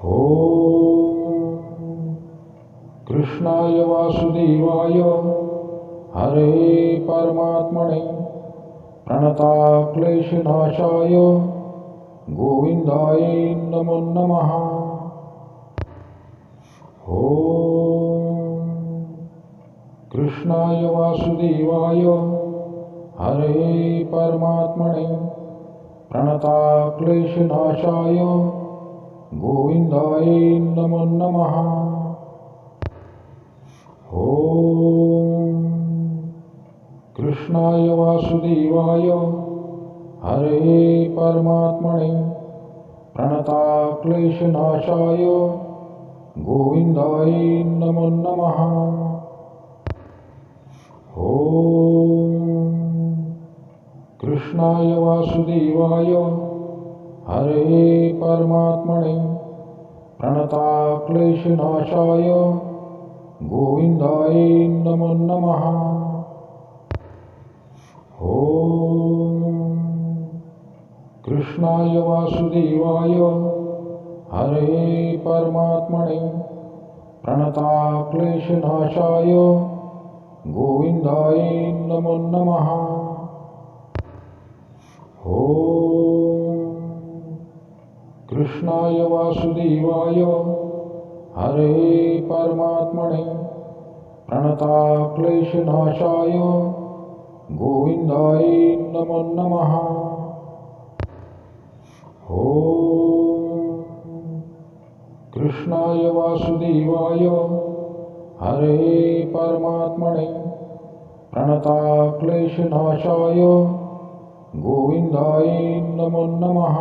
ॐ कृष्णाय वासुदेवाय हरे परमात्मने प्रणताक्लेशनाशाय गोविन्दाय नमो नमः। ॐ कृष्णाय वासुदेवाय हरे परमात्मने प्रणताक्लेशनाशाय गोविन्दाय नमो नमः। ॐ कृष्णाय वासुदेवाय हरे परमात्मने प्रणताक्लेशनाशाय गोविन्दाय नमो नमः। ॐ कृष्णाय वासुदेवाय हरे परमात्मने प्रणताक्लेशनाशाय गोविन्दाय नमो नमः। ॐ कृष्णाय वासुदेवाय हरे परमात्मने प्रणताक्लेशनाशाय गोविन्दाय नमो नमः। ॐ कृष्णाय वासुदेवाय हरे परमात्मने प्रणताक्लेशनाशाय गोविन्दाय नमो नमः। ॐ कृष्णाय वासुदेवाय हरे परमात्मने प्रणताक्लेशनाशाय गोविन्दाय नमो नमः।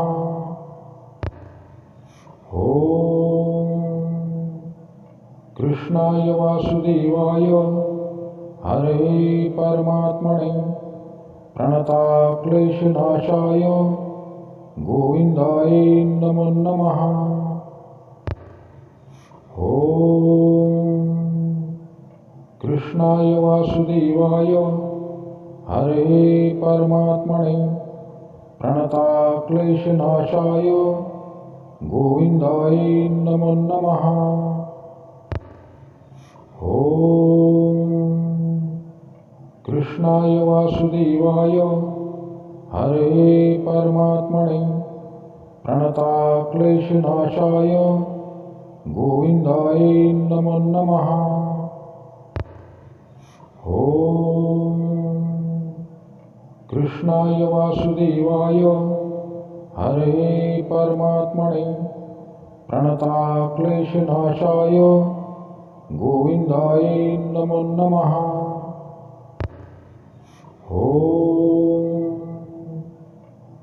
ॐ कृष्णाय वासुदेवाय हरे परमात्मने प्रणताक्लेशनाशाय गोविन्दाय नमो नमः। ॐ कृष्णाय वासुदेवाय हरे परमात्मने प्रणताक्लेशनाशाय गोविन्दाय नमो नमः। ॐ कृष्णाय वासुदेवाय हरे परमात्मने प्रणताक्लेशनाशाय गोविन्दाय नमो नमः। ॐ कृष्णाय वासुदेवाय हरे परमात्मने प्रणताक्लेशनाशाय गोविन्दाय नमो नमः। ॐ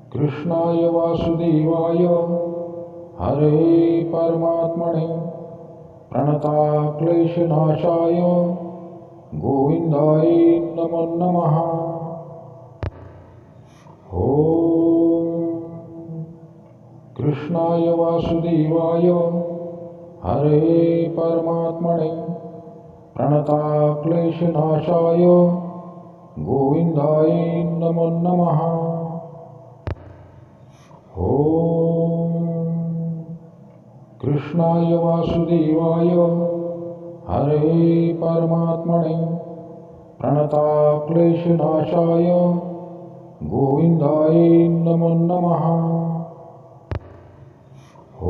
कृष्णाय वासुदेवाय हरे परमात्मने प्रणताक्लेशनाशाय गोविन्दाय नमो नमः। ॐ कृष्णाय वासुदेवाय हरे परमात्मने प्रणताक्लेशनाशाय गोविन्दाय नमो नमः। ॐ कृष्णाय वासुदेवाय हरे परमात्मने प्रणताक्लेशनाशाय गोविन्दाय नमो नमः। ॐ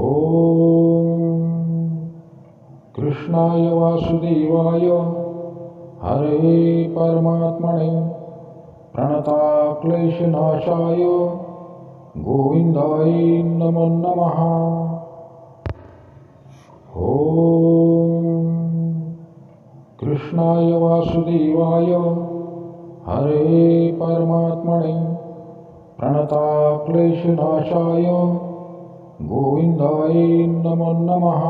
कृष्णाय वासुदेवाय हरे परमात्मने प्रणताक्लेशनाशाय गोविन्दाय नमो नमः। ॐ कृष्णाय वासुदेवाय हरे परमात्मने प्रणताक्लेशनाशाय गोविन्दाय नमो नमः।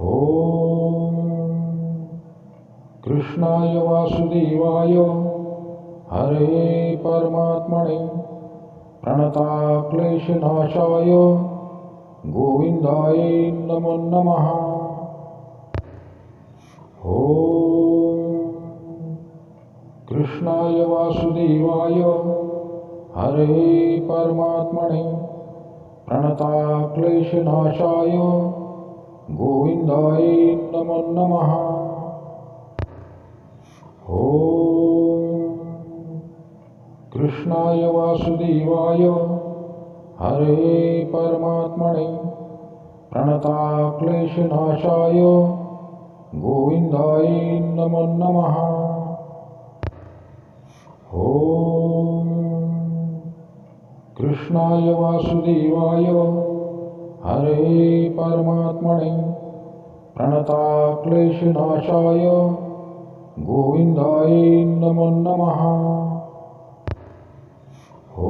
ॐ कृष्णाय वासुदेवाय हरे परमात्मने प्रणताक्लेशनाशाय गोविन्दाय नमो नमः। ॐ कृष्णाय वासुदेवाय हरे परमात्मने प्रणताक्लेशनाशाय गोविन्दाय नमो नमः। ॐ कृष्णाय वासुदेवाय हरे परमात्मने प्रणताक्लेशनाशाय गोविन्दाय नमो नमः। ॐ कृष्णाय वासुदेवाय हरे परमात्मने प्रणताक्लेशनाशाय गोविन्दाय नमो नमः। ॐ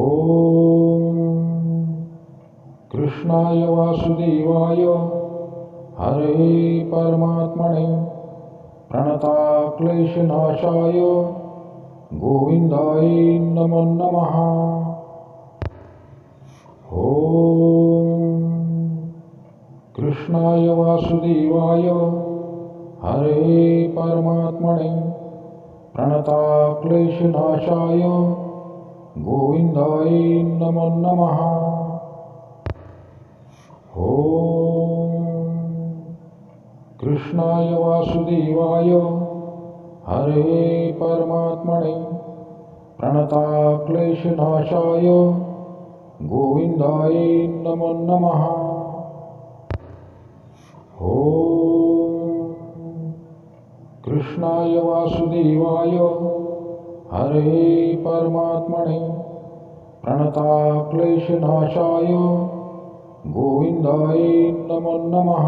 कृष्णाय वासुदेवाय हरे परमात्मने प्रणताक्लेशनाशाय गोविन्दाय नमो नमः। ॐ कृष्णाय वासुदेवाय हरे परमात्मने प्रणताक्लेशनाशाय गोविन्दाय नमो नमः। ॐ कृष्णाय वासुदेवाय हरे परमात्मने प्रणताक्लेशनाशाय गोविन्दाय नमो नमः। ॐ कृष्णाय वासुदेवाय हरे परमात्मने प्रणताक्लेशनाशाय गोविन्दाय नमो नमः।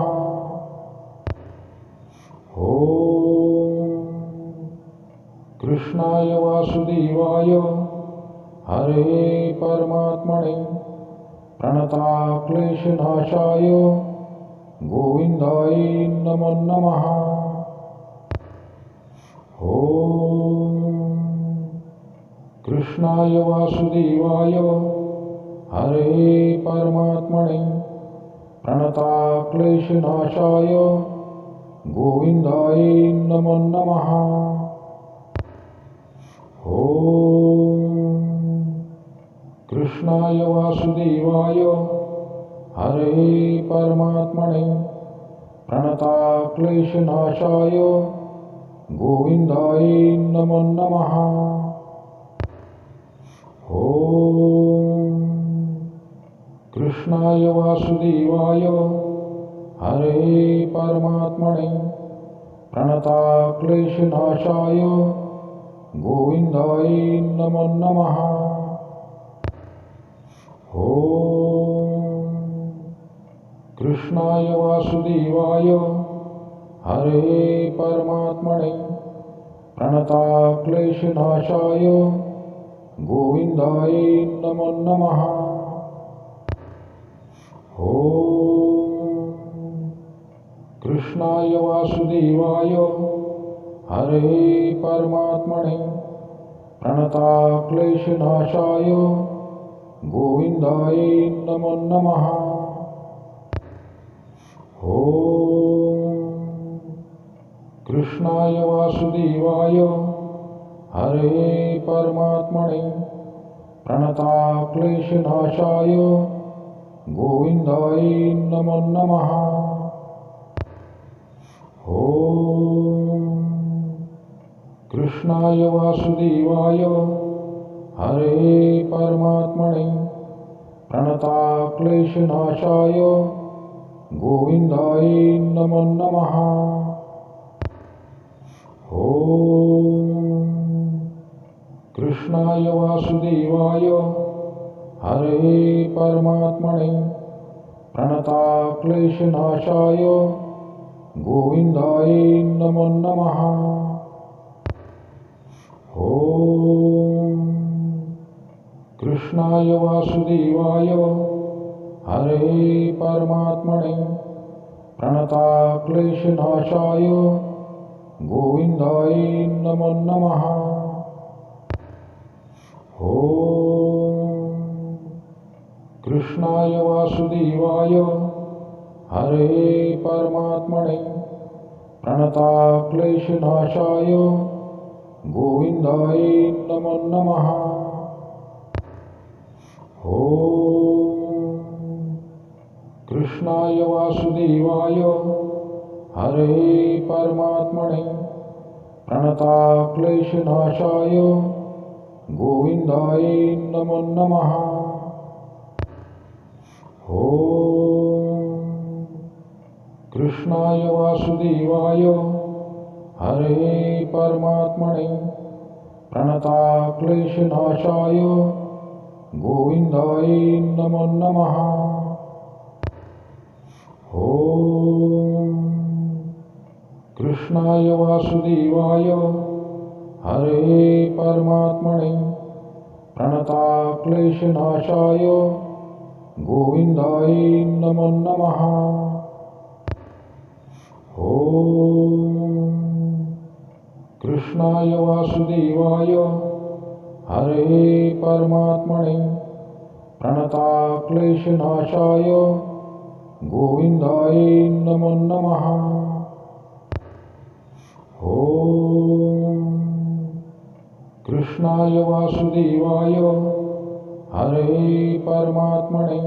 ॐ कृष्णाय वासुदेवाय हरे परमात्मने प्रणताक्लेशनाशाय गोविन्दाय नमो नमः। ॐ कृष्णाय वासुदेवाय हरे परमात्मने प्रणताक्लेशनाशाय गोविन्दाय नमो नमः। ॐ कृष्णाय वासुदेवाय हरे परमात्मने प्रणताक्लेशनाशाय गोविन्दाय नमो नमः। ॐ कृष्णाय वासुदेवाय हरे परमात्मने प्रणताक्लेशनाशाय गोविन्दाय नमो नमः। ॐ कृष्णाय वासुदेवाय हरे परमात्मने प्रणताक्लेशनाशाय गोविन्दाय नमो नमः। ॐ कृष्णाय वासुदेवाय हरे परमात्मने प्रणताक्लेशनाशाय गोविन्दाय नमो नमः। ॐ कृष्णाय वासुदेवाय हरे परमात्मने प्रणताक्लेशनाशाय गोविन्दाय नमो नमः। ॐ कृष्णाय वासुदेवाय हरे परमात्मने प्रणताक्लेशनाशाय गोविन्दाय नमो नमः। ॐ कृष्णाय वासुदेवाय हरे परमात्मने प्रणताक्लेशनाशाय गोविन्दाय नमो नमः। ॐ कृष्णाय वासुदेवाय हरे परमात्मने प्रणताक्लेशनाशाय गोविन्दाय नमो नमः। ॐ कृष्णाय वासुदेवाय हरे परमात्मने प्रणताक्लेशनाशाय गोविन्दाय नमो नमः। ॐ कृष्णाय वासुदेवाय हरे परमात्मने प्रणताक्लेशनाशाय गोविन्दाय नमो नमः। ॐ कृष्णाय वासुदेवाय हरे परमात्मने प्रणताक्लेशनाशाय गोविन्दाय नमो नमः। ॐ कृष्णाय वासुदेवाय हरे परमात्मने प्रणताक्लेशनाशाय गोविन्दाय नमो नमः। ॐ कृष्णाय वासुदेवाय हरे परमात्मने प्रणताक्लेशनाशाय गोविन्दाय नमो नमः। ॐ कृष्णाय वासुदेवाय हरे परमात्मने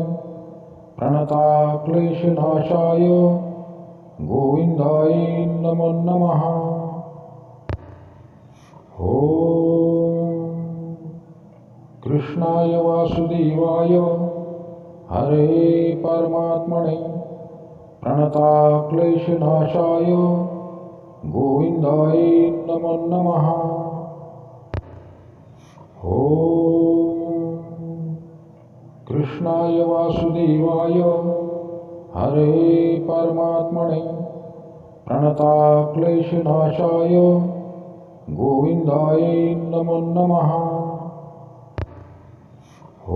प्रणताक्लेशनाशाय गोविन्दाय नमो नमः। ॐ कृष्णाय वासुदेवाय हरे परमात्मने प्रणताक्लेशनाशाय गोविन्दाय नमो नमः। ॐ कृष्णाय वासुदेवाय हरे परमात्मने प्रणताक्लेशनाशाय गोविन्दाय नमो नमः। ॐ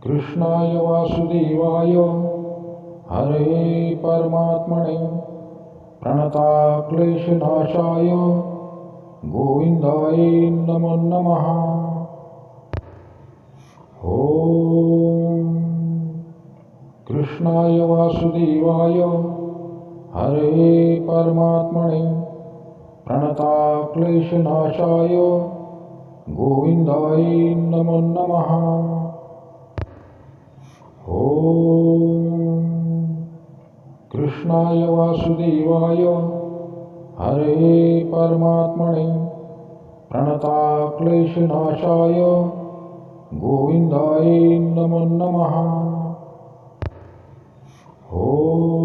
कृष्णाय वासुदेवाय हरे परमात्मने प्रणताक्लेशनाशाय गोविन्दाय नमो नमः। ॐ कृष्णाय वासुदेवाय हरे परमात्मने प्रणताक्लेशनाशाय गोविन्दाय नमो नमः। ॐ कृष्णाय वासुदेवाय हरे परमात्मने प्रणताक्लेशनाशाय गोविन्दाय नमो नमः।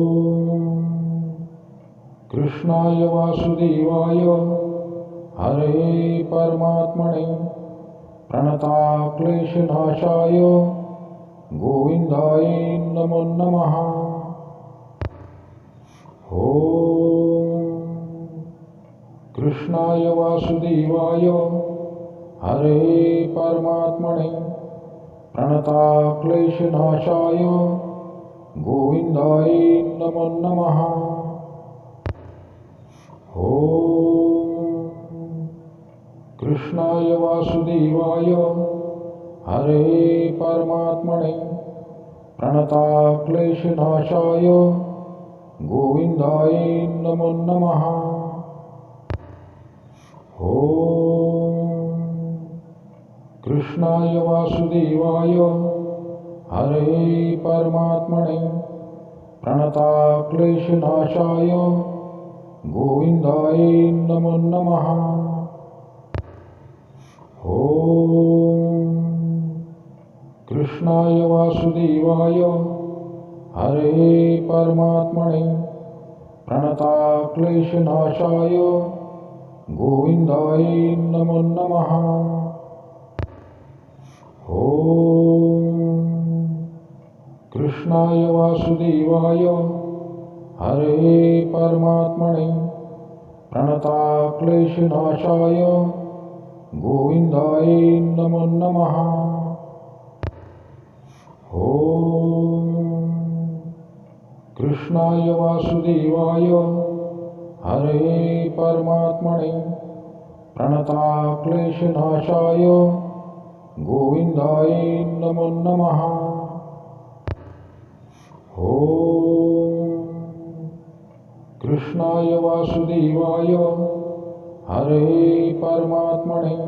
ॐ कृष्णाय वासुदेवाय हरे परमात्मने प्रणताक्लेशनाशाय गोविन्दाय नमो नमः। ॐ कृष्णाय वासुदेवाय हरे परमात्मने प्रणताक्लेशनाशाय गोविन्दाय नमो नमः। ॐ कृष्णाय वासुदेवाय हरे परमात्मने प्रणताक्लेशनाशाय गोविन्दाय नमो नमः। ॐ कृष्णाय वासुदेवाय हरे परमात्मने प्रणताक्लेशनाशाय गोविन्दाय नमो नमः। ॐ कृष्णाय वासुदेवाय हरे परमात्मने प्रणताक्लेशनाशाय गोविन्दाय नमो नमः। ॐ कृष्णाय वासुदेवाय हरे परमात्मने प्रणताक्लेशनाशाय गोविन्दाय नमो नमः। ॐ कृष्णाय वासुदेवाय हरे परमात्मने प्रणताक्लेशनाशाय गोविन्दाय नमो नमः। ॐ कृष्णाय वासुदेवाय हरे परमात्मने